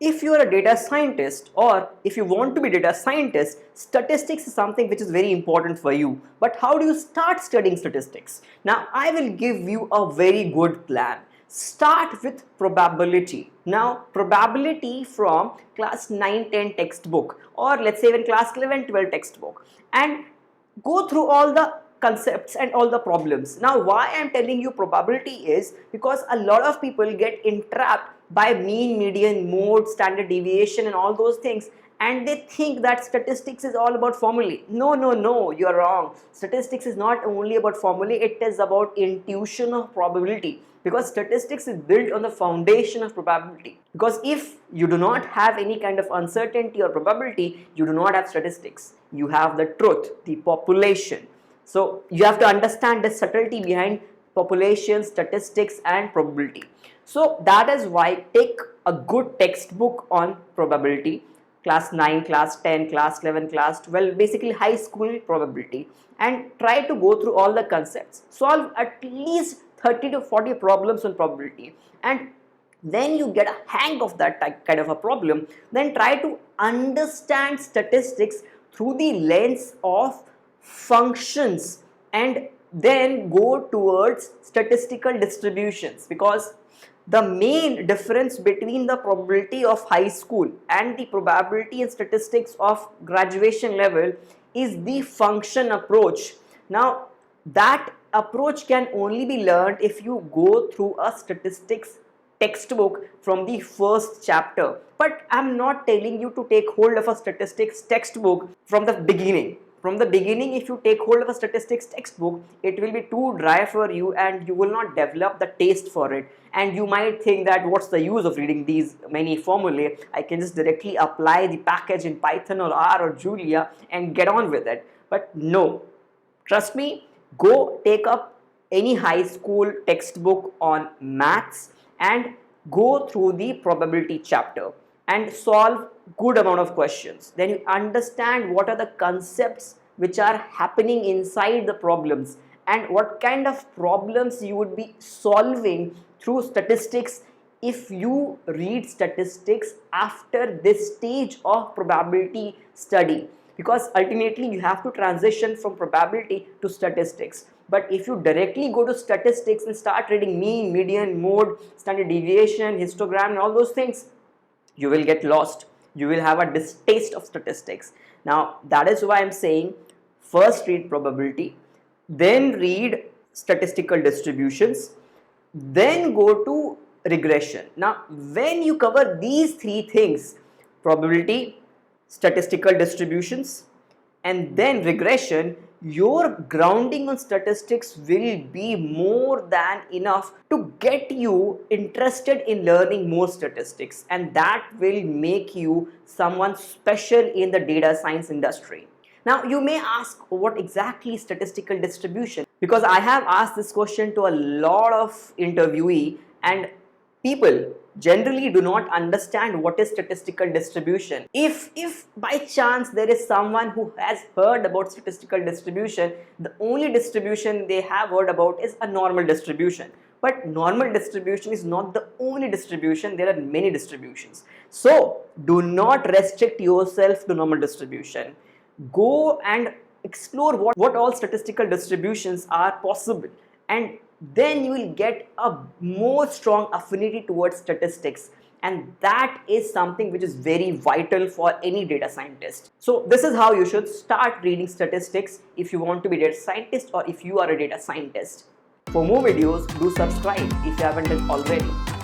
If you are a data scientist or if you want to be a data scientist, statistics is something which is very important for you. But how do you start studying statistics? Now, I will give you a very good plan. Start with probability. Now, probability from class 9-10 textbook, or let's say even class 11-12 textbook, and go through all the concepts and all the problems. Now, why I am telling you probability is because a lot of people get entrapped by mean, median, mode, standard deviation and all those things, and they think that statistics is all about formulae. No, you're wrong. Statistics is not only about formulae, it is about intuition of probability, because statistics is built on the foundation of probability. Because if you do not have any kind of uncertainty or probability, you do not have statistics. You have the truth, the population. So you have to understand the subtlety behind population, statistics and probability. So that is why take a good textbook on probability, class 9, class 10, class 11, class 12, basically high school probability, and try to go through all the concepts. Solve at least 30 to 40 problems on probability, and then you get a hang of that kind of a problem. Then try to understand statistics through the lens of functions, and then go towards statistical distributions, because the main difference between the probability of high school and the probability in statistics of graduation level is the function approach. Now, that approach can only be learned if you go through a statistics textbook from the first chapter. But I'm not telling you to take hold of a statistics textbook from the beginning. From the beginning, if you take hold of a statistics textbook, it will be too dry for you and you will not develop the taste for it. And you might think that what's the use of reading these many formulae? I can just directly apply the package in Python or R or Julia and get on with it. But no, trust me, go take up any high school textbook on maths and go through the probability chapter and solve good amount of questions. Then you understand what are the concepts which are happening inside the problems and what kind of problems you would be solving through statistics if you read statistics after this stage of probability study. Because ultimately you have to transition from probability to statistics. But if you directly go to statistics and start reading mean, median, mode, standard deviation, histogram and all those things, you will get lost. You will have a distaste of statistics. Now, that is why I'm saying first read probability, then read statistical distributions, then go to regression. Now, when you cover these three things, probability, statistical distributions, and then regression, your grounding on statistics will be more than enough to get you interested in learning more statistics, and that will make you someone special in the data science industry. Now, you may ask what exactly is statistical distribution, because I have asked this question to a lot of interviewee, and people generally do not understand what is statistical distribution. If by chance there is someone who has heard about statistical distribution, the only distribution they have heard about is a normal distribution. But normal distribution is not the only distribution, there are many distributions. So do not restrict yourself to normal distribution. Go and explore what all statistical distributions are possible, and then you will get a more strong affinity towards statistics, and that is something which is very vital for any data scientist. So this is how you should start reading statistics if you want to be a data scientist or if you are a data scientist. For more videos, do subscribe if you haven't done already.